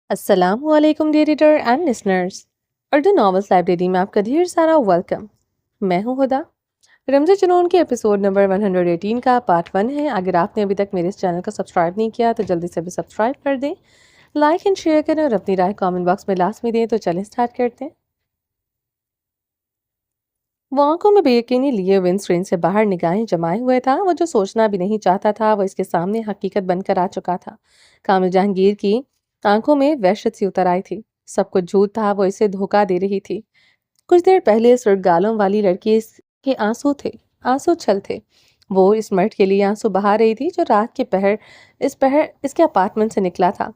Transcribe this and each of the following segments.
السلام علیکم dear reader and listeners, Urdu novels library میں آپ کا ڈھیر سارا ویلکم۔ میں ہوں ہدا۔ رمز جنون کے ایپیسوڈ نمبر 118 کا پارٹ 1 ہے۔ اگر آپ نے ابھی تک میرے اس چینل کو سبسکرائب نہیں کیا تو جلدی سے بھی سبسکرائب کر دیں، لائک اینڈ شیئر کریں اور اپنی رائے کامنٹ باکس میں لازمی دیں۔ تو چلیں سٹارٹ کرتے ہیں۔ وہ آنکھوں میں بے یقینی لیے ون اسکرین سے باہر نگاہیں جمائے ہوئے تھا۔ وہ جو سوچنا بھی نہیں چاہتا تھا وہ اس کے سامنے حقیقت بن کر آ چکا تھا۔ کامل جہانگیر کی آنکھوں میں وحشت سی اتر آئی تھی۔ سب کچھ جھوٹ تھا، وہ اسے دھوکہ دے رہی تھی۔ کچھ دیر پہلے سرخ گالوں والی لڑکی اس کے آنسو تھے، آنسو چھل تھے۔ وہ اس مرد کے لیے آنسو بہا رہی تھی جو رات کے پہر اس کے اپارٹمنٹ سے نکلا تھا۔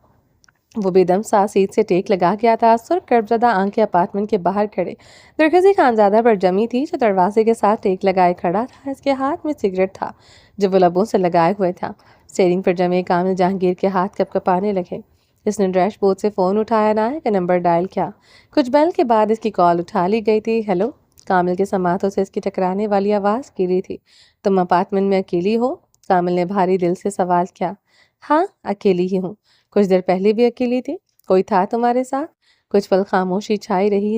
وہ بے دم سا سیٹ سے ٹیک لگا گیا تھا۔ سرخ کربزدہ آنکھیں اپارٹمنٹ کے باہر کھڑے درخزی خانزادہ پر جمی تھی جو دروازے کے ساتھ ٹیک لگائے کھڑا تھا۔ اس کے ہاتھ میں سگریٹ تھا جو وہ لبوں سے لگائے ہوئے تھا۔ سٹیئرنگ پر جمے کامل جہانگیر کے ہاتھ کپ کپانے لگے۔ اس نے ڈیش بورڈ سے فون اٹھایا، نائے کا نمبر ڈائل کیا۔ کچھ بیل کے بعد اس کی کال اٹھا لی گئی تھی۔ ہیلو، کامل کے سماعتوں سے اس کی ٹکرانے والی آواز گری تھی۔ تم اپارٹمنٹ میں اکیلی ہو؟ کامل نے بھاری دل سے سوال کیا۔ ہاں، اکیلی ہی ہوں۔ کچھ دیر پہلے بھی اکیلی تھی؟ کوئی تھا تمہارے ساتھ؟ کچھ پل خاموشی چھائی رہی۔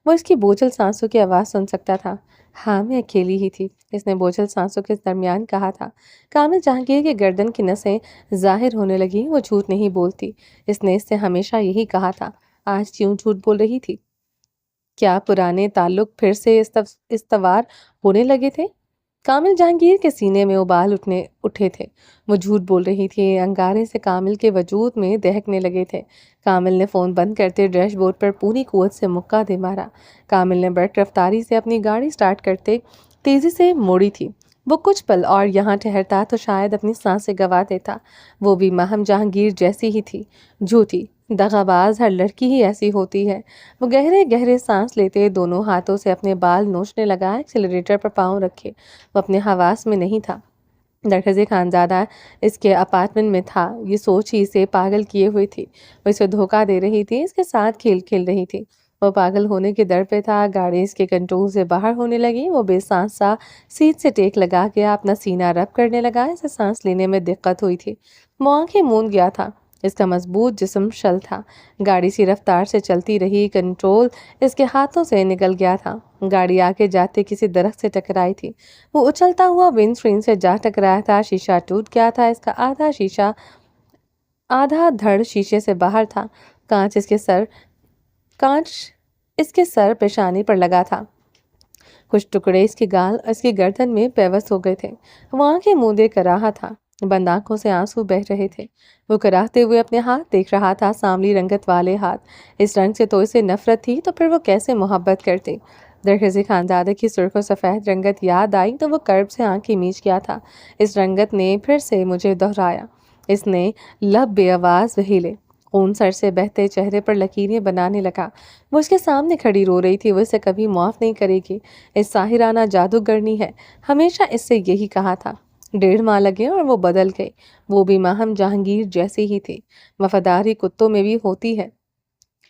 اس کی بوجھل سانسوں کی آواز سن سکتا تھا۔ ہاں، میں اکیلی ہی تھی، اس نے بوجھل سانسوں کے درمیان کہا تھا۔ کامل جہانگیر کے گردن کی نسیں ظاہر ہونے لگی۔ وہ جھوٹ نہیں بولتی، اس نے اس سے ہمیشہ یہی کہا تھا۔ آج کیوں جھوٹ بول رہی تھی؟ کیا پرانے تعلق پھر سے استوار ہونے لگے تھے؟ کامل جہانگیر کے سینے میں ابال اٹھے تھے۔ وہ جھوٹ بول رہی تھی، انگارے سے کامل کے وجود میں دہکنے لگے تھے۔ کامل نے فون بند کرتے ڈیش بورڈ پر پوری قوت سے مکہ دے مارا۔ کامل نے برق رفتاری سے اپنی گاڑی سٹارٹ کرتے تیزی سے موڑی تھی۔ وہ کچھ پل اور یہاں ٹھہرتا تو شاید اپنی سانسیں گنوا دیتا۔ وہ بھی ماہم جہانگیر جیسی ہی تھی، جھوٹی، دغا باز۔ ہر لڑکی ہی ایسی ہوتی ہے۔ وہ گہرے گہرے سانس لیتے دونوں ہاتھوں سے اپنے بال نوچنے لگا۔ ایکسیلریٹر پر پاؤں رکھے، وہ اپنے حواس میں نہیں تھا۔ درخزی خانزادہ اس کے اپارٹمنٹ میں تھا، یہ سوچ ہی اسے پاگل کیے ہوئی تھی۔ وہ اسے دھوکہ دے رہی تھی، اس کے ساتھ کھیل رہی تھی۔ وہ پاگل ہونے کے در پہ تھا۔ گاڑی اس کے کنٹرول سے باہر ہونے لگی۔ وہ بے سانس سا سیٹ سے ٹیک لگا گیا، اپنا سینہ رب کرنے لگا۔ اسے سانس لینے میں دقت ہوئی تھی۔ وہ آنکھیں موند گیا تھا، اس کا مضبوط جسم شل تھا۔ گاڑی سی رفتار سے چلتی رہی، کنٹرول اس کے ہاتھوں سے نکل گیا تھا۔ گاڑی آگے جاتے کسی درخت سے ٹکرائی تھی۔ وہ اچھلتا ہوا ونڈ اسکرین سے جا ٹکرایا تھا۔ شیشہ ٹوٹ گیا تھا، اس کا آدھا دھڑ شیشے سے باہر تھا۔ کانچ اس کے سر پیشانی پر لگا تھا۔ کچھ ٹکڑے اس کی گردن میں پیوست ہو گئے تھے۔ وہ آنکھیں موندے کراہا تھا، بند آنکھوں سے آنسو بہہ رہے تھے۔ وہ کراہتے ہوئے اپنے ہاتھ دیکھ رہا تھا، سانولی رنگت والے ہاتھ۔ اس رنگ سے تو اسے نفرت تھی، تو پھر وہ کیسے محبت کرتے؟ درخزی خانزادہ کی سرخ و سفید رنگت یاد آئی تو وہ کرب سے آنکھیں میچ گیا تھا۔ اس رنگت نے پھر سے مجھے دہرایا، اس نے لب بے آواز ہیلے۔ خون سر سے بہتے چہرے پر لکیریں بنانے لگا۔ وہ اس کے سامنے کھڑی رو رہی تھی۔ وہ اسے کبھی معاف نہیں کرے گی، اس ساحرانہ جادوگرنی ہے۔ ہمیشہ اس سے یہی کہا تھا۔ 1.5 ماہ لگے اور وہ بدل گئی۔ وہ بھی ماہم جہانگیر جیسی ہی تھی۔ وفاداری کتوں میں بھی ہوتی ہے۔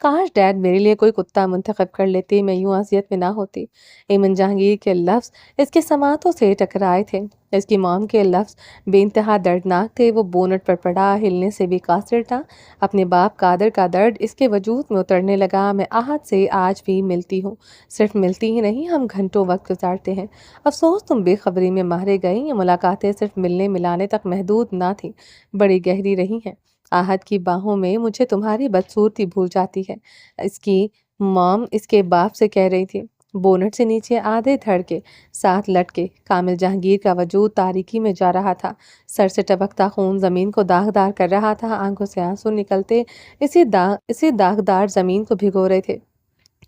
کاش ڈیڈ میرے لیے کوئی کتا منتخب کر لیتے، میں یوں اذیت میں نہ ہوتی۔ ایمن جہانگیر کے لفظ اس کے سماعتوں سے ٹکرائے تھے۔ اس کی مام کے لفظ بے انتہا دردناک تھے۔ وہ بونٹ پر پڑا، ہلنے سے بھی قاصر تھا۔ اپنے باپ قادر کا درد اس کے وجود میں اترنے لگا۔ میں آہت سے آج بھی ملتی ہوں، صرف ملتی ہی نہیں، ہم گھنٹوں وقت گزارتے ہیں۔ افسوس تم بے خبری میں مارے گئے۔ یہ ملاقاتیں صرف ملنے ملانے تک محدود نہ تھیں، بڑی گہری رہی ہیں۔ آہت کی باہوں میں مجھے تمہاری بدصورتی بھول جاتی ہے، اس کی مام اس کے باپ سے کہہ رہی تھی۔ بونٹ سے نیچے آدھے دھڑ کے ساتھ لٹکے کامل جہانگیر کا وجود تاریکی میں جا رہا تھا۔ سر سے ٹپکتا خون زمین کو داغدار کر رہا تھا۔ آنکھوں سے آنسو نکلتے اسی داغدار زمین کو بھگو رہے تھے۔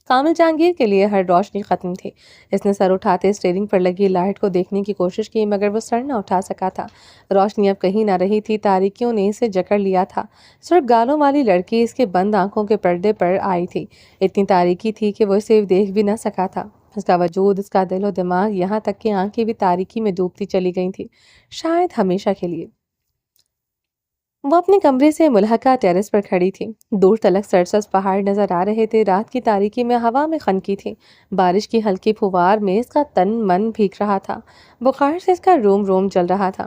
کامل جہانگیر کے لیے ہر روشنی ختم تھی۔ اس نے سر اٹھاتے اسٹیئرنگ پر لگی لائٹ کو دیکھنے کی کوشش کی، مگر وہ سر نہ اٹھا سکا تھا۔ روشنی اب کہیں نہ رہی تھی، تاریکیوں نے اسے جکڑ لیا تھا۔ سرخ گالوں والی لڑکی اس کے بند آنکھوں کے پردے پر آئی تھی۔ اتنی تاریکی تھی کہ وہ اسے دیکھ بھی نہ سکا تھا۔ اس کا وجود، اس کا دل و دماغ، یہاں تک کہ آنکھیں بھی تاریکی میں ڈوبتی چلی گئی تھیں، شاید ہمیشہ کے لیے۔ وہ اپنے کمرے سے ملحقہ ٹیرس پر کھڑی تھی۔ دور تلک سرسبز پہاڑ نظر آ رہے تھے۔ رات کی تاریکی میں ہوا میں خنکی تھی۔ بارش کی ہلکی پھوار میں اس کا تن من بھیگ رہا تھا۔ بخار سے اس کا روم روم جل رہا تھا۔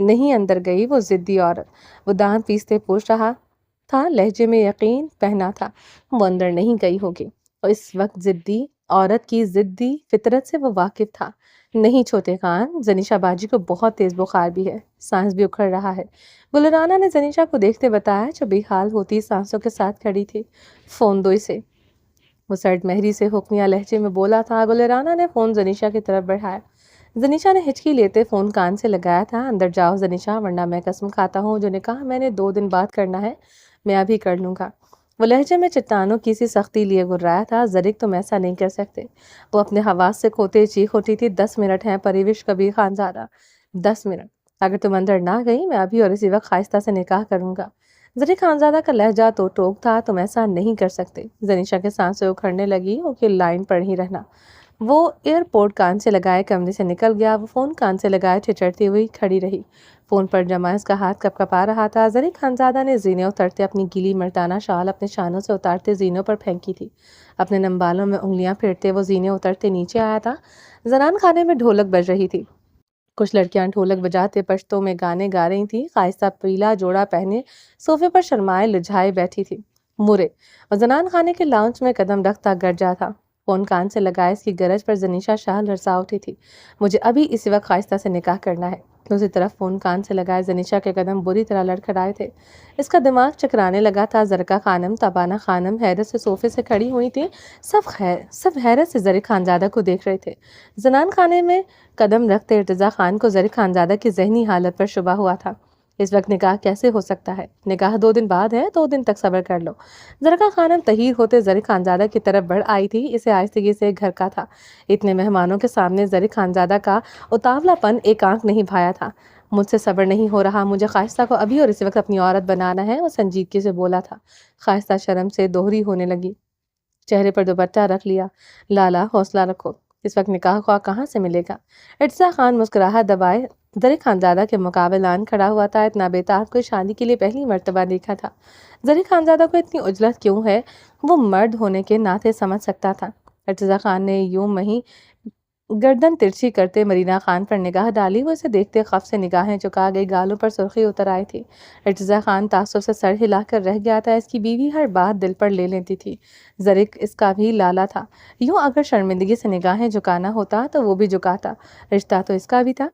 نہیں اندر گئی وہ ضدی عورت، وہ دانت پیستے پوچھ رہا تھا، لہجے میں یقین پہنا تھا وہ اندر نہیں گئی ہوگی۔ اور اس وقت ضدی عورت کی ضدی فطرت سے وہ واقف تھا۔ نہیں چھوٹے خان، زنیشا باجی کو بہت تیز بخار بھی ہے، سانس بھی اکھڑ رہا ہے، گلرانا نے زنیشا کو دیکھتے بتایا جو بے حال ہوتی سانسوں کے ساتھ کھڑی تھی۔ فون دو اسے، وہ سرد مہری سے حکمیہ لہجے میں بولا تھا۔ گلرانا نے فون زنیشا کی طرف بڑھایا۔ زنیشا نے ہچکی لیتے فون کان سے لگایا تھا۔ اندر جاؤ زنیشا، ورنہ میں قسم کھاتا ہوں جو نکاح میں نے 2 دن بعد کرنا ہے میں ابھی کر لوں گا۔ وہ لہجے میں چٹانوں کی سی سختی لیے گرایا تھا۔ زرک تم ایسا نہیں کر سکتے۔ وہ اپنے حواس سے کھوتے چیخ اٹھی تھی۔ 10 منٹ ہیں پریوش کبیر خانزادہ، 10 منٹ۔ اگر تم اندر نہ گئی میں ابھی اور اسی وقت خائستہ سے نکاح کروں گا۔ زرک خانزادہ کا لہجہ تو ٹوک تھا، تم ایسا نہیں کر سکتے۔ زنیشا کے سانسیں اکھڑنے لگی، اوکے لائن پر ہی رہنا۔ وہ ایئرپورٹ کان سے لگائے کمرے سے نکل گیا۔ وہ فون کان سے لگائے ٹھٹرتی ہوئی کھڑی رہی۔ فون پر جمع اس کا ہاتھ کپ کپا رہا تھا۔ زرک خانزادہ نے زینے اترتے اپنی گیلی مردانہ شال اپنے شانوں سے اتارتے زینوں پر پھینکی تھی۔ اپنے نم بالوں میں انگلیاں پھیرتے وہ زینے اترتے نیچے آیا تھا۔ زنان خانے میں ڈھولک بج رہی تھی۔ کچھ لڑکیاں ڈھولک بجاتے پشتوں میں گانے گا رہی تھیں۔ خائستہ پیلا جوڑا پہنے صوفے پر شرمائے لجھائے بیٹھی تھی۔ مورے اور زنان خانے کے لاؤنج میں قدم رکھتا گرجا تھا۔ فون کان سے لگائے اس کی گرج پر زنیشا شاہ لرزا اٹھی تھی۔ مجھے ابھی اسی وقت خائستہ سے نکاح کرنا ہے۔ دوسری طرف فون کان سے لگائے زنیشا کے قدم بری طرح لڑکھڑائے تھے۔ اس کا دماغ چکرانے لگا تھا۔ زرکا خانم، تابانہ خانم حیرت سے صوفے سے کھڑی ہوئی تھی۔ سب حیرت سے زرک خانزادہ کو دیکھ رہے تھے۔ زنان خانے میں قدم رکھتے ارتضیٰ خان کو زرک خانزادہ کی ذہنی حالت پر شبہ ہوا تھا۔ اس وقت نکاح کیسے ہو سکتا ہے؟ نکاح 2 دن بعد ہے، 2 دن تک صبر کر لو۔ زرکا خانم تحیر ہوتے زرک خانزادہ کی طرف بڑھ آئی تھی۔ اسے آہستگی سے گھر کا تھا۔ اتنے مہمانوں کے سامنے زرک خانزادہ کا اتاولا پن ایک آنکھ نہیں بھایا تھا۔ مجھ سے صبر نہیں ہو رہا، مجھے خائستہ کو ابھی اور اسی وقت اپنی عورت بنانا ہے، وہ سنجیدگی سے بولا تھا۔ خائستہ شرم سے دوہری ہونے لگی، چہرے پر دوپٹہ رکھ لیا۔ لالا حوصلہ رکھو، اس وقت نکاح خواہ کہاں سے ملے گا؟ ارتضیٰ خان مسکراہٹ دبائے زرک خانزادہ کے مقابلان کھڑا ہوا تھا۔ اتنا بیتاب کو شادی کے لیے پہلی مرتبہ دیکھا تھا۔ زرک خانزادہ کو اتنی عجلت کیوں ہے وہ مرد ہونے کے ناطے سمجھ سکتا تھا۔ ارتضیٰ خان نے یوں مہی گردن ترچھی کرتے مرینا خان پر نگاہ ڈالی۔ وہ اسے دیکھتے خف سے نگاہیں چکا گئی، گالوں پر سرخی اتر آئی تھی۔ ارتضیٰ خان تعصب سے سر ہلا کر رہ گیا تھا۔ اس کی بیوی ہر بات دل پر لے لیتی تھی۔ زرک اس کا بھی لالا تھا۔ یوں اگر شرمندگی سے نگاہیں جھکانا ہوتا تو وہ بھی جھکاتا، رشتہ تو اس کا بھی تھا۔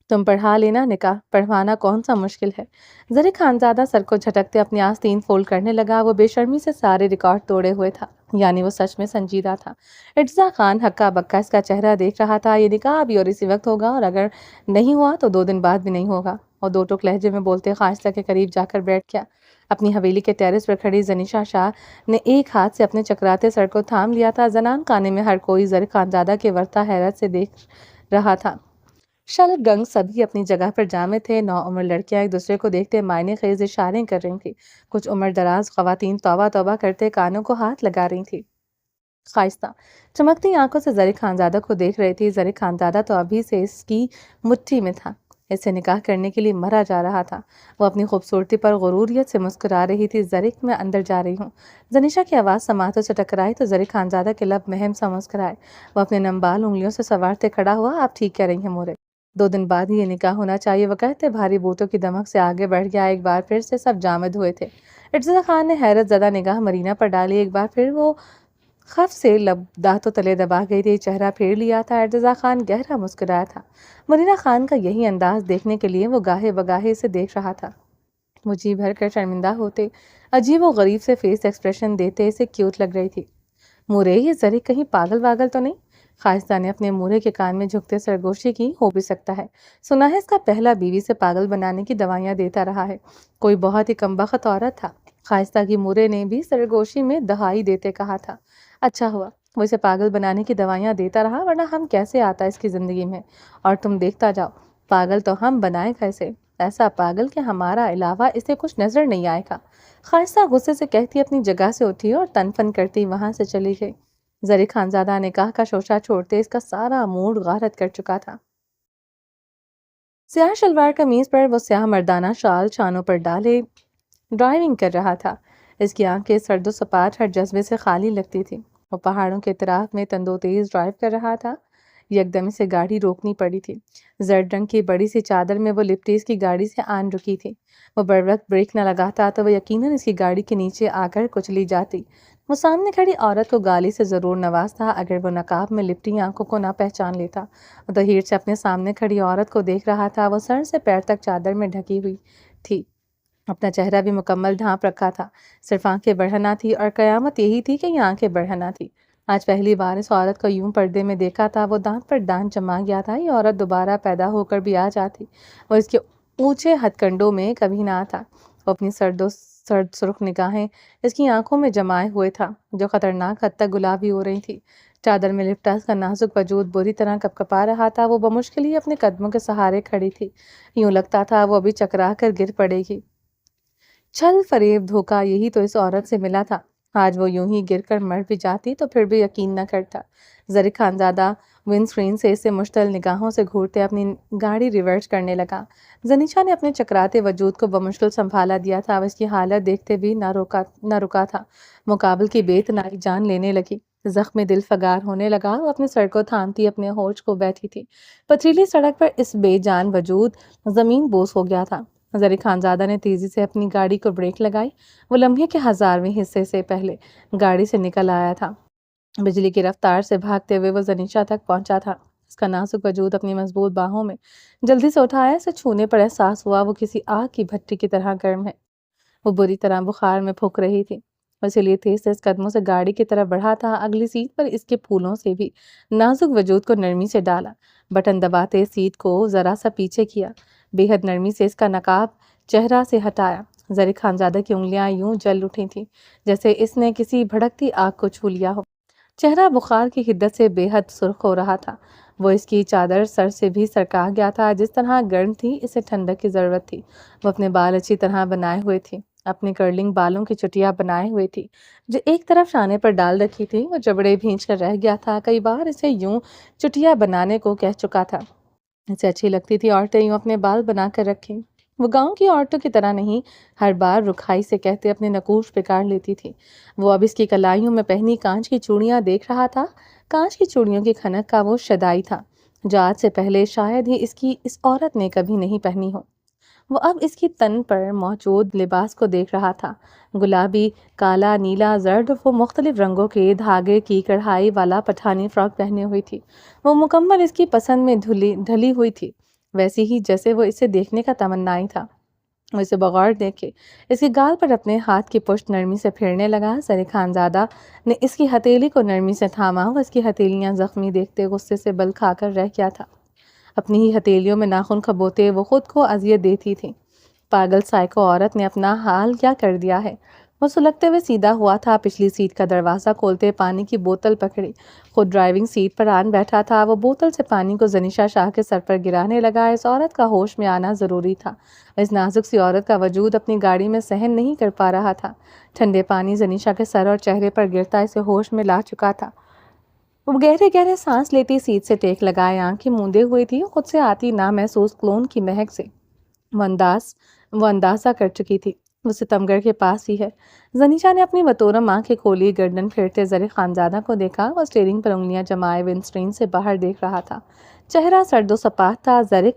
تم پڑھا لینا، نکاح پڑھوانا کون سا مشکل ہے؟ زرک خانزادہ سر کو جھٹکتے اپنی آستین فولڈ کرنے لگا۔ وہ بے شرمی سے سارے ریکارڈ توڑے ہوئے تھا، یعنی وہ سچ میں سنجیدہ تھا۔ ارتضیٰ خان ہکا بکا اس کا چہرہ دیکھ رہا تھا۔ یہ نکاح ابھی اور اسی وقت ہوگا، اور اگر نہیں ہوا تو 2 دن بعد بھی نہیں ہوگا۔ اور 2 ٹوک لہجے میں بولتے خائستہ کے قریب جا کر بیٹھ گیا۔ اپنی حویلی کے ٹیرس پر کھڑی زنیشا شاہ نے ایک ہاتھ سے اپنے چکراتے سر کو تھام لیا تھا۔ زنان خانے میں ہر کوئی زرک خانزادہ کے ورطہ حیرت سے دیکھ رہا تھا۔ شل گنگ سبھی اپنی جگہ پر جامع تھے۔ نوعمر لڑکیاں ایک دوسرے کو دیکھتے معنی خیز اشارے کر رہی تھیں۔ کچھ عمر دراز خواتین توبہ توبہ کرتے کانوں کو ہاتھ لگا رہی تھیں۔ خائستہ چمکتی آنکھوں سے زرک خانزادہ کو دیکھ رہی تھی۔ زرک خانزادہ تو ابھی سے اس کی مٹھی میں تھا، اس سے نکاح کرنے کے لیے مرا جا رہا تھا۔ وہ اپنی خوبصورتی پر غروریت سے مسکرا رہی تھی۔ زرک، میں اندر جا رہی ہوں۔ زنیشا کی آواز سماعتوں سے ٹکرائی تو زرک خانزادہ کے لب مہم سا مسکرائے۔ وہ اپنے نم بال انگلیوں سے سنوارتے کھڑا ہوا۔ آپ ٹھیک کہہ رہی ہیں مورے، 2 دن بعد ہی یہ نکاح ہونا چاہیے۔ وہ کہتے بھاری بوٹوں کی دمک سے آگے بڑھ گیا۔ ایک بار پھر سے سب جامد ہوئے تھے۔ ارتضیٰ خان نے حیرت زدہ نگاہ مرینا پر ڈالی۔ ایک بار پھر وہ خف سے لب دانتوں تلے دبا گئی تھی، چہرہ پھیر لیا تھا۔ ارتضیٰ خان گہرا مسکرایا تھا۔ مرینا خان کا یہی انداز دیکھنے کے لیے وہ گاہے بگاہے اسے دیکھ رہا تھا۔ وہ جی بھر کر شرمندہ ہوتے، عجیب و غریب سے فیس ایکسپریشن دیتے اسے کیوٹ لگ رہی تھی۔ مورے، یہ زرک کہیں پاگل واگل تو نہیں؟ خائستہ نے اپنے مورے کے کان میں جھکتے سرگوشی کی۔ ہو بھی سکتا ہے، سنا ہے اس کا پہلا بیوی سے پاگل بنانے کی دوائیاں دیتا رہا ہے، کوئی بہت ہی کمبخت عورت تھا۔ خائستہ کی مورے نے بھی سرگوشی میں دہائی دیتے کہا تھا، اچھا ہوا وہ اسے پاگل بنانے کی دوائیاں دیتا رہا، ورنہ ہم کیسے آتا اس کی زندگی میں؟ اور تم دیکھتا جاؤ، پاگل تو ہم بنائے گا اسے، ایسا پاگل کہ ہمارا علاوہ اسے کچھ نظر نہیں آئے گا۔ خائستہ غصے سے کہتی اپنی جگہ سے اٹھی اور تن فن کرتی وہاں سے چلی گئی۔ زرک خانزادہ نکاح کا شوشہ چھوڑتے اس کا سارا موڈ غارت کر چکا تھا۔ سیاہ شلوار قمیض پر وہ سیاہ مردانہ شال شانوں پر ڈالے ڈرائیونگ کر رہا تھا۔ اس کی آنکھیں سرد و سپاٹ ہر جذبے سے خالی لگتی تھی۔ وہ پہاڑوں کے اطراف میں تندو تیز ڈرائیو کر رہا تھا۔ یکدم اسے گاڑی روکنی پڑی تھی۔ زرد رنگ کی بڑی سی چادر میں وہ لپٹی اس کی گاڑی سے آن رکی تھی۔ وہ بروقت بریک نہ لگاتا تو وہ یقیناً اس کی گاڑی کے نیچے آ کر کچلی جاتی۔ وہ سامنے کھڑی عورت کو گالی سے ضرور نوازتا اگر وہ نقاب میں لپٹی آنکھوں کو نہ پہچان لیتا۔ وہ تحیر سے اپنے سامنے کھڑی عورت کو دیکھ رہا تھا۔ وہ سر سے پیر تک چادر میں ڈھکی ہوئی تھی، اپنا چہرہ بھی مکمل ڈھانپ رکھا تھا، صرف آنکھیں بڑھنا تھی، اور قیامت یہی تھی کہ یہ آنکھیں بڑھنا تھی۔ آج پہلی بار اس عورت کو یوں پردے میں دیکھا تھا۔ وہ دانت پر دانت جما گیا تھا۔ یہ عورت دوبارہ پیدا ہو کر بھی آ جاتی، وہ اس کے اونچے ہتھ کنڈوں میں کبھی نہ آتا۔ وہ اپنی سرد سرخ نگاہیں اس کی آنکھوں میں جمائے ہوئے تھا، جو خطرناک حد تک گلابی ہو رہی تھی۔ چادر میں لپٹا اس کا نازک وجود بری طرح کپکپا رہا تھا۔ وہ بمشکل ہی اپنے قدموں کے سہارے کھڑی تھی، یوں لگتا تھا وہ ابھی چکرا کر گر پڑے گی۔ چھل، فریب، دھوکہ، یہی تو اس عورت سے ملا تھا۔ آج وہ یوں ہی گر کر مر بھی جاتی تو پھر بھی یقین نہ کرتا۔ ظریف خانزادہ ونڈ اسکرین سے اسے مشتعل نگاہوں سے گھورتے اپنی گاڑی ریورس کرنے لگا۔ زنیشا نے اپنے چکراتے وجود کو بمشکل سنبھالا دیا تھا۔ وہ اس کی حالت دیکھتے بھی نہ رکا تھا۔ مقابل کی بے اتنائی جان لینے لگی، زخم دل فگار ہونے لگا۔ وہ اپنے سر کو تھامتی اپنے ہوش کو بیٹھی تھی۔ پتھریلی سڑک پر اس بے جان وجود زمین بوس ہو گیا تھا۔ ظریف خانزادہ نے تیزی سے اپنی گاڑی کو بریک لگائی۔ وہ لمحے کے 1000ویں حصے سے پہلے گاڑی سے نکل آیا تھا۔ بجلی کی رفتار سے بھاگتے ہوئے وہ زنیشا تک پہنچا تھا۔ اس کا نازک وجود اپنی مضبوط باہوں میں جلدی سے اٹھایا۔ اسے چھونے پر احساس ہوا وہ کسی آگ کی بھٹی کی طرح گرم ہے۔ وہ بری طرح بخار میں پھک رہی تھی۔ وہ اسی لیے تیز تیز قدموں سے گاڑی کی طرف بڑھا تھا۔ اگلی سیٹ پر اس کے پھولوں سے بھی نازک وجود کو نرمی سے ڈالا، بٹن دباتے سیٹ کو ذرا سا پیچھے کیا، بے حد نرمی سے اس کا نقاب چہرہ سے ہٹایا۔ ظریف خانزادہ کی انگلیاں یوں جل اٹھی تھیں جیسے اس نے کسی بھڑکتی آگ کو چھو لیا ہو۔ چہرہ بخار کی حدت سے بے حد سرخ ہو رہا تھا۔ وہ اس کی چادر سر سے بھی سرکا گیا تھا۔ جس طرح گرم تھی، اسے ٹھنڈک کی ضرورت تھی۔ وہ اپنے بال اچھی طرح بنائے ہوئے تھی، اپنے کرلنگ بالوں کی چٹیاں بنائے ہوئے تھی جو ایک طرف شانے پر ڈال رکھی تھی۔ وہ جبڑے بھینچ کر رہ گیا تھا۔ کئی بار اسے یوں چٹیاں بنانے کو کہہ چکا تھا۔ اسے اچھی لگتی تھی عورتیں یوں اپنے بال بنا کر رکھیں۔ وہ گاؤں کی عورتوں کی طرح نہیں، ہر بار رکھائی سے کہتے اپنے نقوش بگاڑ لیتی تھی۔ وہ اب اس کی کلائیوں میں پہنی کانچ کی چوڑیاں دیکھ رہا تھا۔ کانچ کی چوڑیوں کی کھنک کا وہ شدائی تھا جو آج سے پہلے شاید ہی اس عورت نے کبھی نہیں پہنی ہو۔ وہ اب اس کی تن پر موجود لباس کو دیکھ رہا تھا، گلابی، کالا، نیلا، زرد، وہ مختلف رنگوں کے دھاگے کی کڑھائی والا پٹھانی فراک پہنے ہوئی تھی۔ وہ مکمل اس کی پسند میں ڈھلی ہوئی تھی، ویسی ہی جیسے وہ اسے دیکھنے کا تمنائی تھا۔ وہ اسے بغور دیکھے اس کے گال پر اپنے ہاتھ کی پشت نرمی سے پھیرنے لگا۔ ظریف خانزادہ نے اس کی ہتھیلی کو نرمی سے تھاما۔ وہ اس کی ہتھیلیاں زخمی دیکھتے غصے سے بل کھا کر رہ گیا تھا۔ اپنی ہی ہتھیلیوں میں ناخن کھبوتے وہ خود کو اذیت دیتی تھی۔ پاگل سائیکو عورت نے اپنا حال کیا کر دیا ہے۔ وہ سلگتے ہوئے سیدھا ہوا تھا، پچھلی سیٹ کا دروازہ کھولتے پانی کی بوتل پکڑی، خود ڈرائیونگ سیٹ پر آن بیٹھا تھا۔ وہ بوتل سے پانی کو زنیشا شاہ کے سر پر گرانے لگا۔ اس عورت کا ہوش میں آنا ضروری تھا۔ اس نازک سی عورت کا وجود اپنی گاڑی میں سہن نہیں کر پا رہا تھا۔ ٹھنڈے پانی زنیشا کے سر اور چہرے پر گرتا اسے ہوش میں لا چکا تھا۔ وہ گہرے گہرے سانس لیتی سیٹ سے ٹیک لگائے آنکھیں موندے ہوئی تھی۔ خود سے آتی نامحسوس کلون کی مہک سے وہ اندازہ کر چکی تھی وہ ستمگر کے پاس ہی ہے۔ زنیشا نے اپنی بطورم آنکھیں کھولی، گردن پھیرتے ظریف خانزادہ کو دیکھا۔ وہ اسٹیئرنگ پر انگلیاں جمائے ونڈ اسکرین سے باہر دیکھ رہا تھا۔ چہرہ سرد و سپاہ تھا۔ ظریف،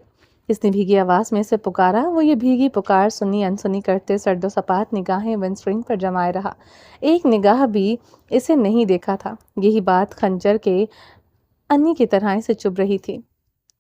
اس نے بھیگی آواز میں اسے پکارا۔ وہ یہ بھیگی پکار سنی انسنی کرتے سرد و سپاہ نگاہیں ونڈ اسکرین پر جمائے رہا۔ ایک نگاہ بھی اسے نہیں دیکھا تھا۔ یہی بات خنجر کے انی کی طرح اسے چبھ رہی تھی۔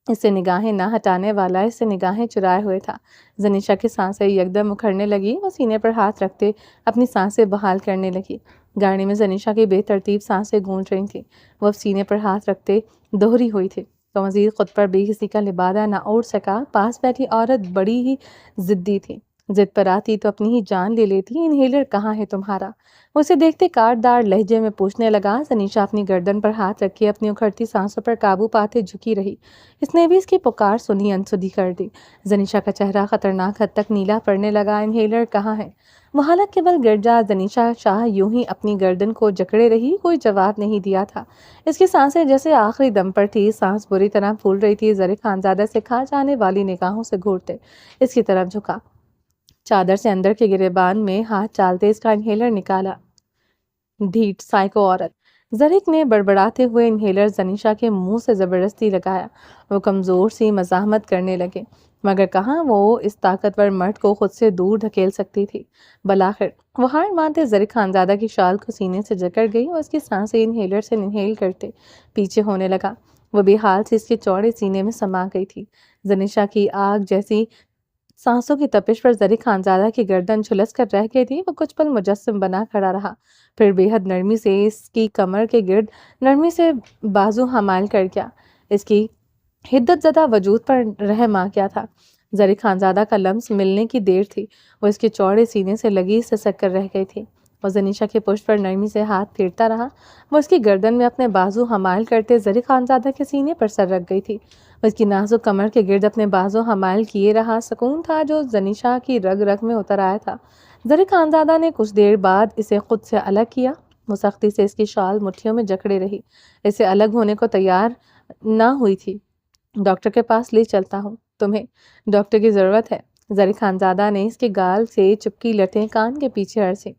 اس سے نگاہیں نہ ہٹانے والا اس سے نگاہیں چرائے ہوئے تھا۔ زنیشا کی سانسیں یکدم اکھڑنے لگی۔ وہ سینے پر ہاتھ رکھتے اپنی سانسیں بحال کرنے لگی۔ گاڑی میں زنیشا کی بے ترتیب سانسیں گونج رہی تھیں۔ وہ اب سینے پر ہاتھ رکھتے دوہری ہوئی تھی۔ تو مزید خود پر بے حسی کا لبادہ نہ اوڑھ سکا۔ پاس بیٹھی عورت بڑی ہی ضدی تھی، ضد پر آتی تو اپنی ہی جان لے لیتی۔ انہیلر کہاں ہے تمہارا؟ وہ اسے دیکھتے کاٹدار لہجے میں پوچھنے لگا۔ زنیشا اپنی گردن پر ہاتھ رکھے اپنی اکھڑتی سانسوں پر قابو پاتے جھکی رہی۔ اس نے بھی اس کی پکار سنی انسدی کر دی۔ زنیشا کا چہرہ خطرناک حد تک نیلا پڑنے لگا۔ انہیلر کہاں ہے؟ وہ حلق کے بل گر جا۔ زنیشا شاہ یوں ہی اپنی گردن کو جکڑے رہی، کوئی جواب نہیں دیا تھا۔ اس کی سانسیں جیسے آخری دم پر تھی، سانس بری طرح پھول رہی تھی۔ ظریف خانزادہ سے کھا جانے والی نگاہوں سے گھورتے اس کی طرف جھکا، چادر سے اندر کے گریبان میں ہاتھ ڈالتے اس کا انہیلر نکالا۔ ڈھیٹ سائیکو عورت! زرق نے بڑبڑاتے ہوئے انہیلر زنیشا کے منہ سے زبردستی لگایا۔ وہ کمزور سی مزاحمت کرنے لگے، مگر کہاں وہ اس طاقتور مرد کو خود سے دور دھکیل سکتی تھی۔ بالآخر وہ ہار مانتے زرق خانزادہ کی شال کو سینے سے جکڑ گئی اور اس کی سانسیں انہیلر سے انہیل کرتے پیچھے ہونے لگا۔ وہ بے حال سے اس کے چوڑے سینے میں سما گئی تھی۔ زنیشا کی آگ جیسی سانسوں کی تپش پر زرق خانزادہ کی گردن جھلس کر رہ گئی تھی۔ وہ کچھ پل مجسم بنا کھڑا رہا، پھر بے حد نرمی سے اس کی کمر کے گرد نرمی سے بازو حمال کر گیا۔ اس کی حدت زدہ وجود پر رحم آ گیا تھا۔ زرق خانزادہ کا لمس ملنے کی دیر تھی، وہ اس کے چوڑے سینے سے لگی سسک کر رہ گئی تھی۔ وہ زنیشا کے پشت پر نرمی سے ہاتھ پھیرتا رہا۔ وہ اس کی گردن میں اپنے بازو حمال کرتے زرق خانزادہ کے سینے پر سر رکھ گئی تھی۔ وہ اس کی نازک کمر کے گرد اپنے بازو حمال کیے رہا۔ سکون تھا جو زنیشا کی رگ رگ میں اتر آیا تھا۔ زرق خانزادہ نے کچھ دیر بعد اسے خود سے الگ کیا۔ وہ سختی سے اس کی شال مٹھیوں میں جکڑے رہی، اسے الگ ہونے کو تیار نہ ہوئی تھی۔ ڈاکٹر کے پاس لے چلتا ہوں، تمہیں ڈاکٹر کی ضرورت ہے۔ زرق خانزادہ نے اس کے گال سے چپکی لٹیں کان کے پیچھے عرصی۔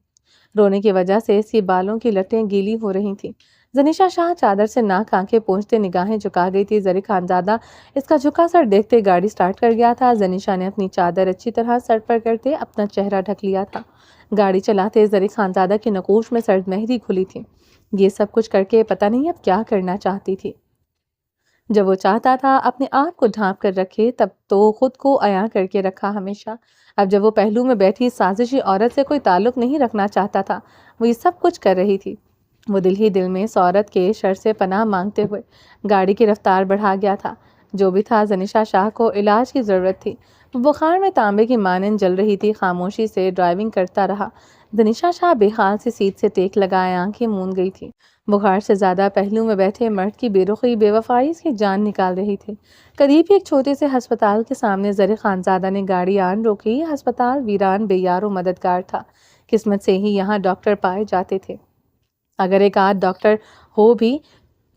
رونے کی وجہ سے اس کی بالوں کی لٹیں گیلی ہو رہی تھیں۔ زنیشا شاہ چادر سے ناک آنکھیں پونچھتے نگاہیں جھکا گئی تھی۔ زرق خانزادہ اس کا جھکا سر دیکھتے گاڑی سٹارٹ کر گیا تھا۔ زنیشا نے اپنی چادر اچھی طرح سر پر کرتے اپنا چہرہ ڈھک لیا تھا۔ گاڑی چلاتے زرق خانزادہ کی نقوش میں سرد مہندی کھلی تھی۔ یہ سب کچھ کر کے پتہ نہیں اب کیا کرنا چاہتی تھی۔ جب وہ چاہتا تھا اپنے آپ کو ڈھانپ کر رکھے، تب تو خود کو عیاں کر کے رکھا ہمیشہ۔ اب جب وہ پہلو میں بیٹھی سازشی عورت سے کوئی تعلق نہیں رکھنا چاہتا تھا، وہ یہ سب کچھ کر رہی تھی۔ وہ دل ہی دل میں اس عورت کے شر سے پناہ مانگتے ہوئے گاڑی کی رفتار بڑھا گیا تھا۔ جو بھی تھا، زنیشا شاہ کو علاج کی ضرورت تھی۔ وہ بخار میں تانبے کی مانند جل رہی تھی۔ خاموشی سے ڈرائیونگ کرتا رہا۔ زنیشا شاہ بے حال سے سیٹ سے ٹیک لگائے آنکھیں موند گئی تھی۔ بخار سے زیادہ پہلو میں بیٹھے مرد کی بے رخی بے وفائی اس کی جان نکال رہی تھی۔ قریب ہی ایک چھوٹے سے ہسپتال کے سامنے زرق خانزادہ نے گاڑی آن روکی۔ یہ ہسپتال ویران، بے یار و مددگار تھا۔ قسمت سے ہی یہاں ڈاکٹر پائے جاتے تھے۔ اگر ایک آدھ ڈاکٹر ہو بھی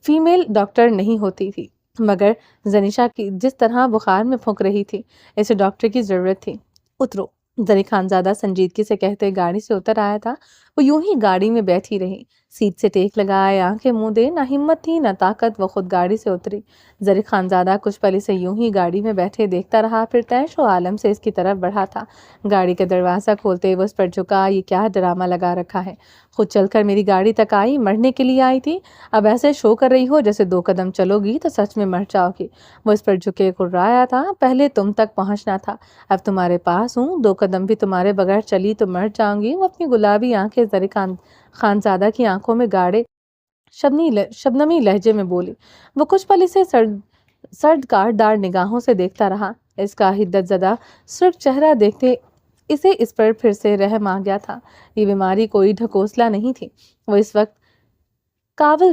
فیمیل ڈاکٹر نہیں ہوتی تھی، مگر زنیشا کی جس طرح بخار میں پھونک رہی تھی، اسے ڈاکٹر کی ضرورت تھی۔ اترو، زرق خانزادہ سنجیدگی سے کہتے گاڑی سے اتر آیا تھا۔ وہ یوں ہی گاڑی میں بیٹھی رہی، سیٹ سے ٹیک لگائے آنکھیں موندے، نہ ہمت تھی نہ طاقت۔ وہ خود گاڑی سے اتری۔ زرق خانزادہ کچھ پل اسے یوں ہی گاڑی میں بیٹھے دیکھتا رہا، پھر تیش و عالم سے اس کی طرف بڑھا تھا۔ گاڑی کا دروازہ کھولتے وہ اس پر جھکا۔ یہ کیا ڈرامہ لگا رکھا ہے؟ خود چل کر میری گاڑی تک آئی، مرنے کے لیے آئی تھی، اب ایسے شو کر رہی ہو جیسے 2 قدم چلو گی تو سچ میں مر جاؤ گی۔ وہ اس پر جھکے کھررایا تھا۔ پہلے تم تک پہنچنا تھا، اب تمہارے پاس ہوں، 2 قدم بھی تمہارے بغیر چلی تو مر جاؤں گی۔ وہ اپنی گلابی آنکھیں زرق خانزادہ کی آنکھوں میں گاڑے شبنمی لہجے میں بولی۔ وہ کچھ پل اسے سرد کاٹدار نگاہوں سے دیکھتا رہا۔ اس کا حدت زدہ سرخ چہرہ دیکھتے اسے اس پر پھر سے رحم آ گیا تھا۔ یہ بیماری کوئی ڈھکوسلا نہیں تھی، وہ اس وقت قابل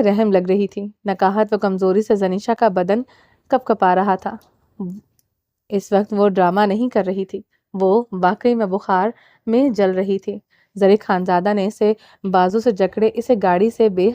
رحم لگ رہی تھی۔ نکاہت و کمزوری سے زنیشا کا بدن کپ کپا رہا تھا۔ اس وقت وہ ڈرامہ نہیں کر رہی تھی، وہ واقعی میں بخار میں جل رہی تھی۔ زرق خانزادہ نے اسے بازو سے جکڑے اسے گاڑی سے بے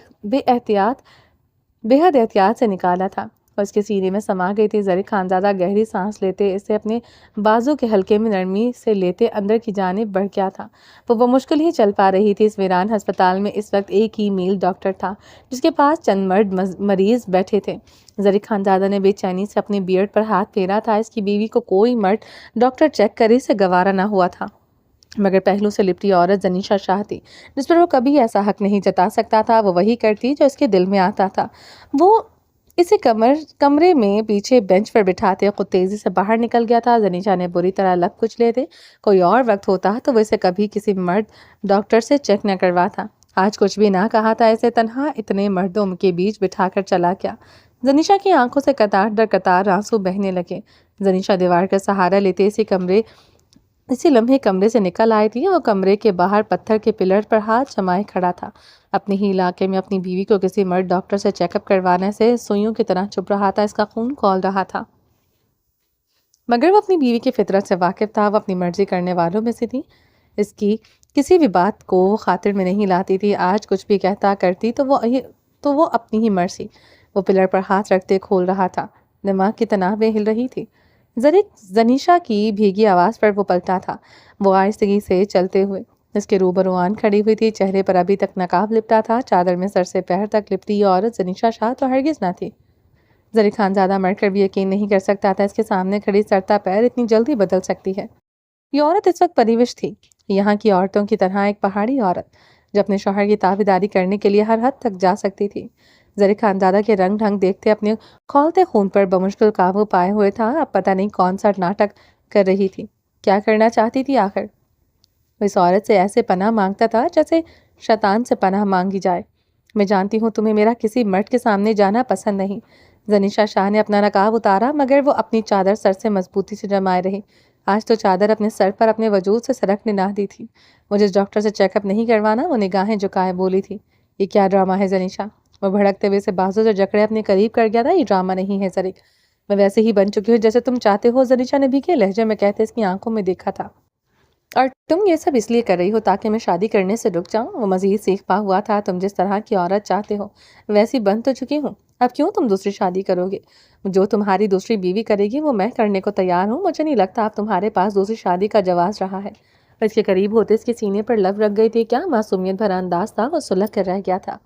حد احتیاط سے نکالا تھا۔ اور اس کے سینے میں سما گئی تھی۔ زرق خانزادہ گہری سانس لیتے اسے اپنے بازو کے حلقے میں نرمی سے لیتے اندر کی جانب بڑھ گیا تھا۔ وہ مشکل ہی چل پا رہی تھی۔ اس ویران ہسپتال میں اس وقت ایک ہی میل ڈاکٹر تھا، جس کے پاس چند مرد مریض بیٹھے تھے۔ زرق خانزادہ نے بے چینی سے اپنی بیئرڈ پر ہاتھ پھیرا تھا۔ اس کی بیوی کو کوئی مرد ڈاکٹر چیک کرے سے گوارا نہ ہوا تھا، مگر پہلو سے لپٹی عورت زنیشا شاہ تھی، جس پر وہ کبھی ایسا حق نہیں جتا سکتا تھا۔ وہ وہی کرتی جو اس کے دل میں آتا تھا۔ وہ اسے کمرے میں پیچھے بینچ پر بٹھاتے خود تیزی سے باہر نکل گیا تھا۔ زنیشا نے بری طرح لب کچھ لیتے کوئی اور وقت ہوتا تو وہ اسے کبھی کسی مرد ڈاکٹر سے چیک نہ کرواتا۔ آج کچھ بھی نہ کہا تھا، اسے تنہا اتنے مردوں کے بیچ بٹھا کر چلا گیا۔ زنیشا کی آنکھوں سے قطار در قطار آنسو بہنے لگے۔ زنیشا دیوار کا سہارا لیتے اسی لمحے کمرے سے نکل آئی تھی۔ وہ کمرے کے باہر پتھر کے پلر پر ہاتھ جمائے کھڑا تھا۔ اپنے ہی علاقے میں اپنی بیوی کو کسی مرد ڈاکٹر سے چیک اپ کروانے سے سوئیوں کی طرح چپ رہا تھا۔ اس کا خون کھول رہا تھا، مگر وہ اپنی بیوی کی فطرت سے واقف تھا۔ وہ اپنی مرضی کرنے والوں میں سے تھی۔ اس کی کسی بھی بات کو وہ خاطر میں نہیں لاتی تھی۔ آج کچھ بھی کہتا کرتی تو وہ اپنی ہی مرضی۔ وہ پلر پر ہاتھ رکھتے کھول رہا تھا۔ دماغ کی تنابیں ہل رہی تھی۔ زنیشا کی بھیگی آواز پر وہ پلٹا تھا۔ وہ آہستگی سے چلتے ہوئے اس کے روبرو آن کھڑی ہوئی تھی، چہرے پر ابھی تک نقاب لپٹا تھا، چادر میں سر سے پیر تک لپٹی یہ عورت زنیشا شاہ تو ہرگز نہ تھی۔ زری خانزادہ مر کر بھی یقین نہیں کر سکتا تھا اس کے سامنے کھڑی سرتا پیر اتنی جلدی بدل سکتی ہے۔ یہ عورت اس وقت پریوش تھی، یہاں کی عورتوں کی طرح ایک پہاڑی عورت جو اپنے شوہر کی تابعداری کرنے کے لیے ہر حد تک جا سکتی تھی۔ زری خانزادہ کے رنگ ڈھنگ دیکھتے اپنے کھولتے خون پر بمشکل قابو پائے ہوئے تھا، اب پتہ نہیں کون سا ناٹک کر رہی تھی، کیا کرنا چاہتی تھی آخر۔ وہ اس عورت سے ایسے پناہ مانگتا تھا جیسے شیطان سے پناہ مانگی جائے۔ میں جانتی ہوں تمہیں میرا کسی مرد کے سامنے جانا پسند نہیں۔ زنیشا شاہ نے اپنا نقاب اتارا مگر وہ اپنی چادر سر سے مضبوطی سے جمائے رہی۔ آج تو چادر اپنے سر پر اپنے وجود سے سرکنے نہ دی تھی۔ مجھے ڈاکٹر سے چیک اپ نہیں کروانا، وہ نگاہیں جھکائے بولی تھی۔ یہ کیا ڈرامہ ہے زنیشا؟ وہ بھڑکتے ہوئے سے بازو سے جکڑے اپنے قریب کر گیا تھا۔ یہ ڈرامہ نہیں ہے زری، میں ویسے ہی بن چکی ہوں جیسے تم چاہتے ہو، زنیشا نے بھیگے لہجے میں کہتے اس کی آنکھوں میں دیکھا تھا۔ اور تم یہ سب اس لیے کر رہی ہو تاکہ میں شادی کرنے سے رک جاؤں؟ وہ مزید سیکھ پا ہوا تھا، تم جس طرح کی عورت چاہتے ہو ویسی بن تو چکی ہوں، اب کیوں تم دوسری شادی کرو گے؟ جو تمہاری دوسری بیوی کرے گی وہ میں کرنے کو تیار ہوں، مجھے نہیں لگتا اب تمہارے پاس دوسری شادی کا جواز رہا ہے۔ اور اس کے قریب ہوتے اس کے سینے پر لب رکھ گئی تھی، کیا معصومیت بھرا انداز تھا، وہ سلگ کر رہ گیا تھا۔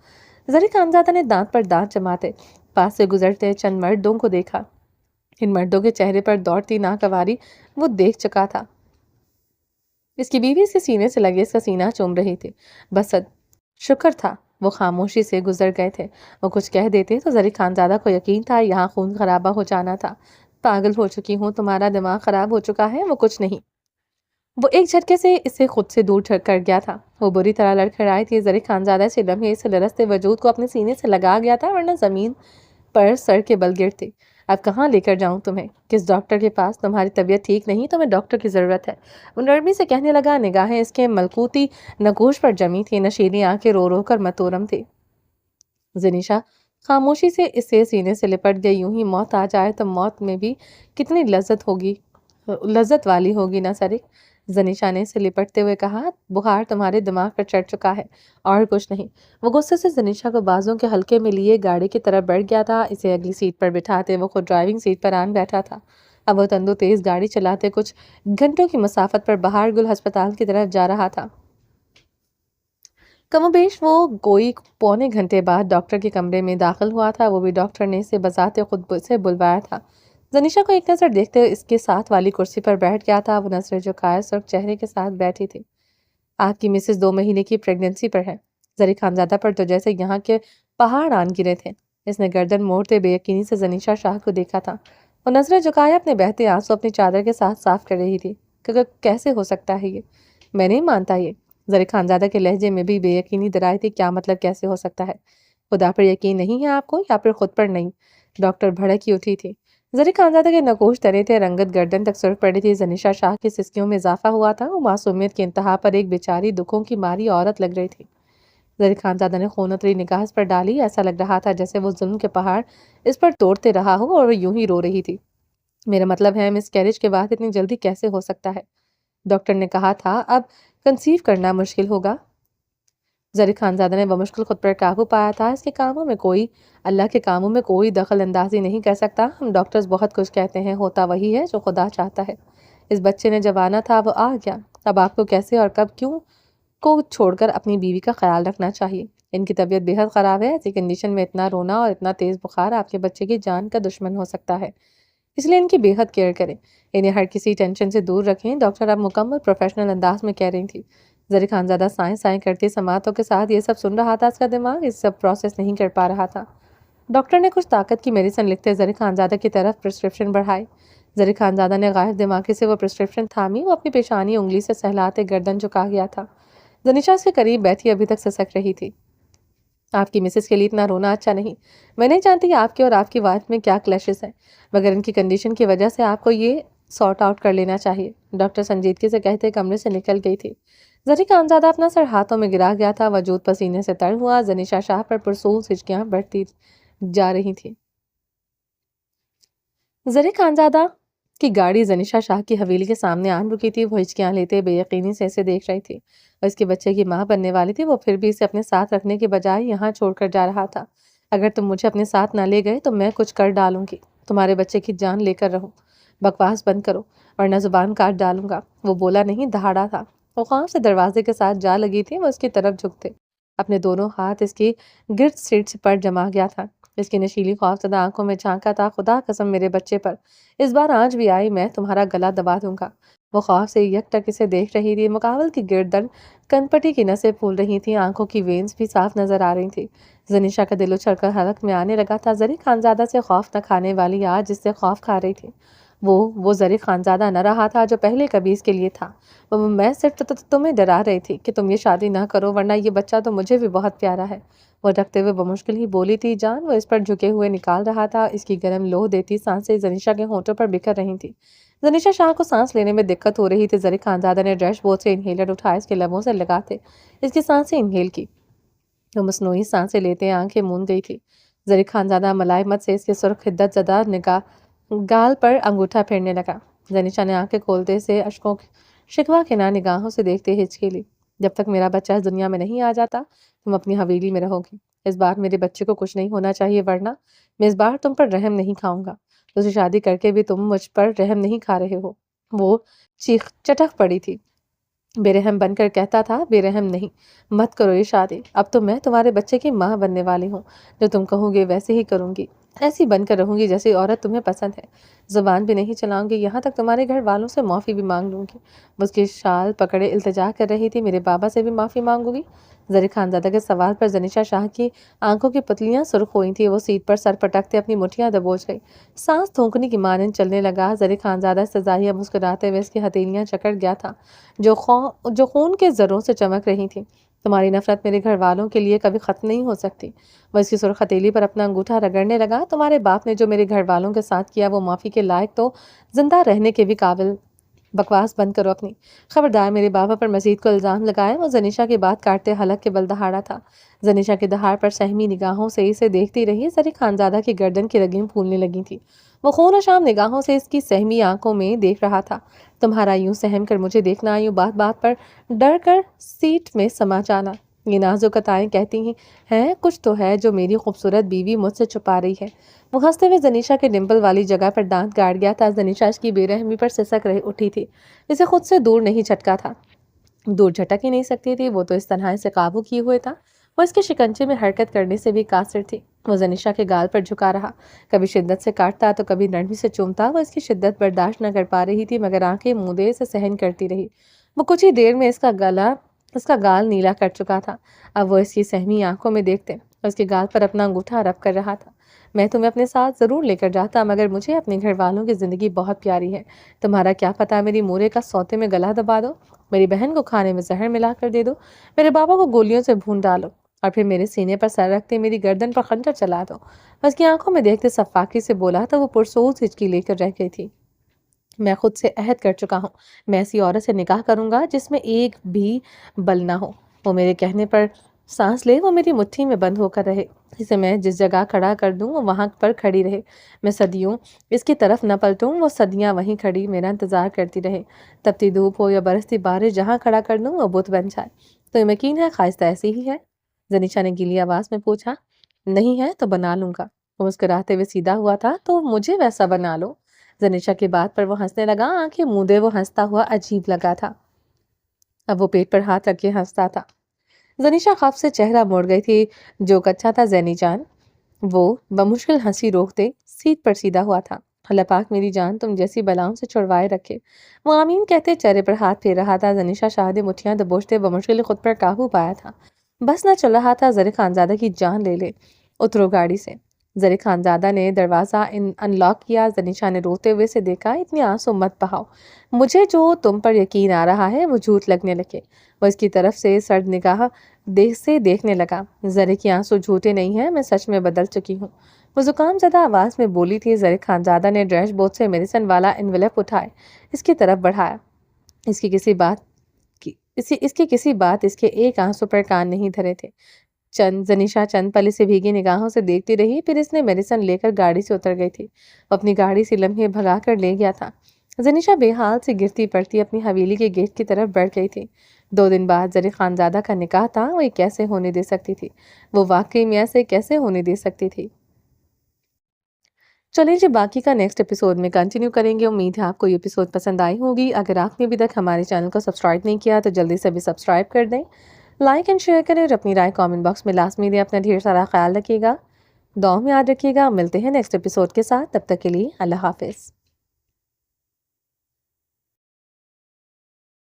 زری خانزادہ نے دانت پر دانت جماتے پاس سے گزرتے چند مردوں کو دیکھا، ان مردوں کے چہرے پر دوڑتی ناگواری وہ دیکھ چکا تھا۔ اس کی بیوی اس کے سینے سے لگے اس کا سینہ چوم رہی تھی، بس شکر تھا وہ خاموشی سے گزر گئے تھے۔ وہ کچھ کہہ دیتے تو زری خانزادہ کو یقین تھا یہاں خون خرابہ ہو جانا تھا۔ پاگل ہو چکی ہوں، تمہارا دماغ خراب ہو چکا ہے، وہ کچھ نہیں۔ وہ ایک جھٹکے سے اسے خود سے دور کر گیا تھا۔ وہ بری طرح لڑکھڑائی تھی، زری خانزادہ سے لمحے سے لرزتے وجود کو اپنے سینے سے لگا گیا تھا، ورنہ زمین پر سر کے بل گرتے۔ اب کہاں لے کر جاؤں تمہیں؟ کس ڈاکٹر کے پاس؟ تمہاری طبیعت ٹھیک نہیں، تمہیں ڈاکٹر کی ضرورت ہے۔ وہ نرمی سے کہنے لگا، نگاہیں اس کے ملکوتی نگوش پر جمی تھی، نشیلی آنکھیں رو رو کر متورم تھی۔ زنیشا خاموشی سے اسے سینے سے لپٹ گئی، یوں ہی موت آ جائے تو موت میں بھی کتنی لذت والی ہوگی نہ سری؟ زنیشا نے اسے لپٹتے ہوئے کہا، بخار تمہارے دماغ پر چڑھ چکا ہے اور کچھ نہیں۔ وہ غصے سے زنیشا کو بازوں کے حلقے میں لیے گاڑی کی طرف بڑھ گیا تھا، اسے اگلی سیٹ پر بٹھاتے وہ خود ڈرائیونگ سیٹ پر آن بیٹھا تھا۔ اب وہ تندو تیز گاڑی چلاتے کچھ گھنٹوں کی مسافت پر بہار گل ہسپتال کی طرف جا رہا تھا۔ کم و بیش وہ کوئی پونے گھنٹے بعد ڈاکٹر کے کمرے میں داخل ہوا تھا، وہ بھی ڈاکٹر نے اسے بذات خود سے بلوایا تھا۔ زنیشا کو ایک نظر دیکھتے ہوئے اس کے ساتھ والی کرسی پر بیٹھ گیا تھا، وہ نظریں جھکائے سرخ چہرے کے ساتھ بیٹھی تھی۔ آپ کی مسز 2 مہینے کی پریگننسی پر ہے۔ زری خانزادہ پر تو جیسے یہاں کے پہاڑ آن گرے تھے۔ اس نے گردن موڑتے بے یقینی سے زنیشا شاہ کو دیکھا تھا، وہ نظریں جھکائے اپنے بہتے آنسو اپنی چادر کے ساتھ صاف کر رہی تھی کہ کیسے ہو سکتا ہے یہ؟ میں نہیں مانتا یہ۔ زری خانزادہ کے لہجے میں بھی بے یقینی درائی تھی، کیا مطلب کیسے ہو سکتا ہے؟ خدا پر یقین نہیں ہے آپ کو یا پھر خود پر نہیں؟ ڈاکٹر بھڑکی اٹھی تھی۔ زری خانزادہ کے نگوش ترے تھے، رنگت گردن تک سرخ پڑی تھی، زنیشا شاہ کی سسکیوں میں اضافہ ہوا تھا، وہ معصومیت کی انتہا پر ایک بیچاری دکھوں کی ماری عورت لگ رہی تھی۔ زری خانزادہ نے خونتری نگاہ اس پر ڈالی، ایسا لگ رہا تھا جیسے وہ ظلم کے پہاڑ اس پر توڑتے رہا ہو اور وہ یوں ہی رو رہی تھی۔ میرا مطلب ہے مس کیریج کے بعد اتنی جلدی کیسے ہو سکتا ہے؟ ڈاکٹر نے کہا تھا اب کنسیو کرنا مشکل ہوگا۔ زری خانزادہ نے بمشکل خود پر قابو پایا تھا، اس کے کاموں میں اللہ کے کاموں میں کوئی دخل اندازی نہیں کر سکتا۔ ہم ڈاکٹرز بہت کچھ کہتے ہیں، ہوتا وہی ہے جو خدا چاہتا ہے۔ اس بچے نے جب آنا تھا وہ آ گیا، اب آپ کو کیسے اور کب کیوں کو چھوڑ کر اپنی بیوی کا خیال رکھنا چاہیے۔ ان کی طبیعت بے حد خراب ہے، ایسی کنڈیشن میں اتنا رونا اور اتنا تیز بخار آپ کے بچے کی جان کا دشمن ہو سکتا ہے، اس لیے ان کی بے حد کیئر کریں، انہیں ہر کسی ٹینشن سے دور رکھیں۔ ڈاکٹر اب مکمل پروفیشنل انداز میں کہہ رہی تھی۔ زری خانزادہ سائیں سائیں کرتی سماعتوں کے ساتھ یہ سب سن رہا تھا، اس کا دماغ اس سب پروسیس نہیں کر پا رہا تھا۔ ڈاکٹر نے کچھ طاقت کی میڈیسن لکھتے زری خانزادہ کی طرف پرسکرپشن بڑھائی۔ زری خانزادہ نے غائب دماغی سے وہ پرسکرپشن تھامی، وہ اپنی پیشانی انگلی سے سہلاتے گردن جھکا گیا تھا۔ زنیشا اس کے قریب بیٹھی ابھی تک سسک رہی تھی۔ آپ کی مسز کے لیے اتنا رونا اچھا نہیں۔ میں نہیں جانتی آپ کے اور آپ کی وائف میں کیا کلیشز ہیں، مگر ان کی کنڈیشن کی وجہ سے آپ کو یہ سارٹ آؤٹ کر لینا چاہیے، ڈاکٹر سنجیدگی سے کہتے کمرے سے نکل گئی تھی۔ زری خانزادہ اپنا سر ہاتھوں میں گرا گیا تھا، وجود پسینے سے تر ہوا، زنیشا شاہ پر پرسوز ہچکیاں بڑھتی جا رہی تھی۔ زری خانزادہ کی گاڑی زنیشا شاہ کی حویلی کے سامنے آن رکی تھی، وہ ہچکیاں لیتے بے یقینی سے اسے دیکھ رہی تھی، اور اس کے بچے کی ماں بننے والی تھی، وہ پھر بھی اسے اپنے ساتھ رکھنے کے بجائے یہاں چھوڑ کر جا رہا تھا۔ اگر تم مجھے اپنے ساتھ نہ لے گئے تو میں کچھ کر ڈالوں گی، تمہارے بچے کی جان لے کر رہو، بکواس بند کرو ورنہ زبان کاٹ ڈالوں گا۔ وہ بولا نہیں، دہاڑا تھا۔ وہ خواب سے دروازے کے ساتھ جا لگی تھی، وہ اس کی طرف جھکتے، اپنے دونوں ہاتھ اس کی گرد سیٹ سے پر جما گیا تھا۔ اس کی نشیلی خوفزدہ آنکھوں میں جھانکا تھا، خدا قسم میرے بچے پر، اس بار آج بھی آئی میں تمہارا گلا دبا دوں گا۔ وہ خوف سے یک ٹک اسے دیکھ رہی تھی، مقابل کی گردن کنپٹی کی نسیں پھول رہی تھیں، آنکھوں کی وینز بھی صاف نظر آ رہی تھی۔ زنیشا کا دل اچھل کر حلق میں آنے لگا تھا، زری خانزادہ سے خوف نہ کھانے والی آج جس سے خوف کھا رہی تھی۔ وہ زری خانزادہ نہ رہا تھا جو پہلے کبھی اس کے لیے تھا۔ میں صرف تمہیں ڈرا رہی تھی کہ تم یہ شادی نہ کرو، ورنہ یہ بچہ تو مجھے بھی بہت پیارا ہے۔ وہ رکھتے ہوئے بمشکل ہی بولی تھی، جان وہ اس پر جھکے ہوئے نکال رہا تھا، اس کی گرم لوہ دیتی سانسیں زنیشا کے ہونٹوں پر بکھر رہی تھی۔ زنیشا شاہ کو سانس لینے میں دقت ہو رہی تھی، زری خانزادہ نے ڈیش بورڈ سے انہیلر اٹھایا، اس کے لبوں سے لگاتے اس کی سانسیں انہیل کی۔ وہ مصنوعی سانسیں لیتے آنکھیں موند گئی تھی۔ زری خانزادہ ملائمت سے اس کے سرخ خدت زدہ نگاہ گال پر انگوٹھا پھیرنے لگا۔ زنیشا نے آنکھیں کھولتے سے اشکوں شکوہ کے نہ نگاہوں سے دیکھتے ہچکی لی۔ جب تک میرا بچہ اس دنیا میں نہیں آ جاتا تم اپنی حویلی میں رہو گی۔ اس بار میرے بچے کو کچھ نہیں ہونا چاہیے، ورنہ میں اس بار تم پر رحم نہیں کھاؤں گا۔ دوسری شادی کر کے بھی تم مجھ پر رحم نہیں کھا رہے ہو۔ وہ چیخ چٹک پڑی تھی، بے رحم بن کر کہتا تھا، بے رحم نہیں، مت کرو یہ شادی، اب تو میں تمہارے بچے کی ماں بننے والی ہوں، جو تم کہو گے ویسے ہی کروں گی، ایسی بن کر رہوں گی جیسی عورت تمہیں پسند ہے، زبان بھی نہیں چلاؤں گی، یہاں تک تمہارے گھر والوں سے معافی بھی مانگ لوں گی۔ وہ اس کی شال پکڑے التجا کر رہی تھی، میرے بابا سے بھی معافی مانگوں گی؟ زری خانزادہ کے سوال پر زنیشا شاہ کی آنکھوں کی پتلیاں سرخ ہوئی تھی، وہ سیٹ پر سر پٹکتے اپنی مٹھیاں دبوچ گئی، سانس تھونکنے کی مانند چلنے لگا۔ زری خانزادہ استزاہیہ مسکراتے ہوئے اس کی ہتھیلیاں جکڑ گیا تھا جو خون کے ذروں سے چمک رہی تھی۔ تمہاری نفرت میرے گھر والوں کے لیے کبھی ختم نہیں ہو سکتی۔ وہ اس کی سرخ ہتھیلی پر اپنا انگوٹھا رگڑنے لگا، تمہارے باپ نے جو میرے گھر والوں کے ساتھ کیا وہ معافی کے لائق تو زندہ رہنے کے بھی قابل۔ بکواس بند کرو اپنی، خبردار میرے بابا پر مزید کو الزام لگائے۔ وہ زنیشا کی بات کاٹتے حلق کے بل دہاڑا تھا۔ زنیشا کے دہاڑ پر سہمی نگاہوں سے اسے دیکھتی رہی، زری خانزادہ کی گردن کی رگیں پھولنے لگی تھی۔ وہ خون شام نگاہوں سے اس کی سہمی آنکھوں میں دیکھ رہا تھا۔ تمہارا یوں سہم کر مجھے دیکھنا، یوں بات بات پر ڈر کر سیٹ میں سما جانا، یہ نازک عطائیں کہتی ہیں کچھ تو ہے جو میری خوبصورت بیوی مجھ سے چھپا رہی ہے۔ وہ ہنستے ہوئے زنیشا کے ڈمپل والی جگہ پر دانت گاڑ گیا تھا۔ زنیشا اس کی بے رحمی پر سسک رہ اٹھی تھی، اسے خود سے دور نہیں جھٹکا تھا، دور جھٹک ہی نہیں سکتی تھی، وہ تو اس طرح سے قابو کیے ہوئے تھا، وہ اس کے شکنجے میں حرکت کرنے سے بھی قاصر تھی۔ وہ زنیشا کے گال پر جھکا رہا، کبھی شدت سے کاٹتا تو کبھی نرمی سے چومتا، وہ اس کی شدت برداشت نہ کر پا رہی تھی مگر آنکھیں مودے سے سہن کرتی رہی۔ وہ کچھ ہی دیر میں اس کا گال نیلا کر چکا تھا، اب وہ اس کی سہمی آنکھوں میں دیکھتے اور اس کے گال پر اپنا انگوٹھا رب کر رہا تھا۔ میں تمہیں اپنے ساتھ ضرور لے کر جاتا مگر مجھے اپنے گھر والوں کی زندگی بہت پیاری ہے، تمہارا کیا پتہ میری مورے کا سوتے میں گلا دبا دو، میری بہن کو کھانے میں زہر ملا کر دے دو، میرے بابا کو گولیوں سے بھون ڈالو اور پھر میرے سینے پر سر رکھتے میری گردن پر خنجر چلا دو۔ اس کی آنکھوں میں دیکھتے سفاکی سے بولا تو وہ پرسوز ہچکی لے کر رہ گئی تھی۔ میں خود سے عہد کر چکا ہوں، میں ایسی عورت سے نکاح کروں گا جس میں ایک بھی بل نہ ہو، وہ میرے کہنے پر سانس لے، وہ میری مٹھی میں بند ہو کر رہے، اسے میں جس جگہ کھڑا کر دوں وہ وہاں پر کھڑی رہے، میں صدیوں اس کی طرف نہ پلٹوں، وہ صدیاں وہیں کھڑی میرا انتظار کرتی رہے، تپتی دھوپ ہو یا برستی بارش، جہاں کھڑا کر دوں وہ بت بن جائے۔ تو یقین ہے خواستہ ایسی ہی ہے؟ زنیشا نے گیلی آواز میں پوچھا۔ نہیں ہے تو بنا لوں گا، وہ مسکراتے ہوئے سیدھا ہوا تھا، تو مجھے ویسا بنا لو۔ زنیشا کی بات پر وہ ہنسنے لگا، آنکھیں مودے وہ ہنستا ہوا عجیب لگا تھا، اب وہ پیٹ پر ہاتھ رکھ کے ہنستا تھا۔ زنیشا خوف سے چہرہ موڑ گئی تھی، جو کچا تھا زینی جان، وہ بمشکل ہنسی روکتے سیٹ پر سیدھا ہوا تھا۔ اللہ پاک میری جان تم جیسی بلاؤں سے چھڑوائے رکھے، وہ آمین کہتے چہرے پر ہاتھ پھیر رہا تھا۔ زنیشا شاہ نے مٹھیاں دبوچتے بمشکل خود پر قابو پایا تھا، بس نہ چل رہا تھا زری خانزادہ کی جان لے لے، اترو گاڑی سے۔ زری خانزادہ نے دروازہ ان لاک کیا، زنیشا نے روتے ہوئے سے دیکھا، اتنی آنسو مت بہاؤ، مجھے جو تم پر یقین آ رہا ہے وہ جھوٹ لگنے لگے۔ وہ اس کی طرف سے سرد نگاہ سے دیکھنے لگا، زری کی آنسو جھوٹے نہیں ہیں، میں سچ میں بدل چکی ہوں، وہ زکام زدہ آواز میں بولی تھی۔ زری خانزادہ نے ڈیش بورڈ سے میڈیسن والا انویلپ اٹھائے، اس کی طرف بڑھایا، اس کی کسی بات اس کے ایک آنسو پر کان نہیں دھرے تھے۔ زنیشا چند پل سے بھیگی نگاہوں سے دیکھتی رہی، پھر اس نے میڈیسن لے کر گاڑی سے اتر گئی تھی، وہ اپنی گاڑی سے لمحے بھگا کر لے گیا تھا۔ زنیشا بے حال سے گرتی پڑتی اپنی حویلی کے گیٹ کی طرف بڑھ گئی تھی۔ 2 دن بعد زری خانزادہ کا نکاح تھا، وہ یہ کیسے ہونے دے سکتی تھی؟ وہ واقعی میں ایسے کیسے ہونے دے سکتی تھی؟ چلیں جی باقی کا نیکسٹ ایپیسوڈ میں کنٹینیو کریں گے۔ امید ہے آپ کو یہ ایپیسوڈ پسند آئی ہوگی۔ اگر آپ نے ابھی تک ہمارے چینل کو سبسکرائب نہیں کیا تو جلدی سے بھی سبسکرائب کر دیں، لائک اینڈ شیئر کریں اور اپنی رائے کامنٹ باکس میں لازمی دیں۔ اپنا ڈھیر سارا خیال رکھیے گا، دعاؤں میں یاد رکھیے گا۔ ملتے ہیں نیکسٹ ایپیسوڈ کے ساتھ، تب تک کے لیے اللہ حافظ۔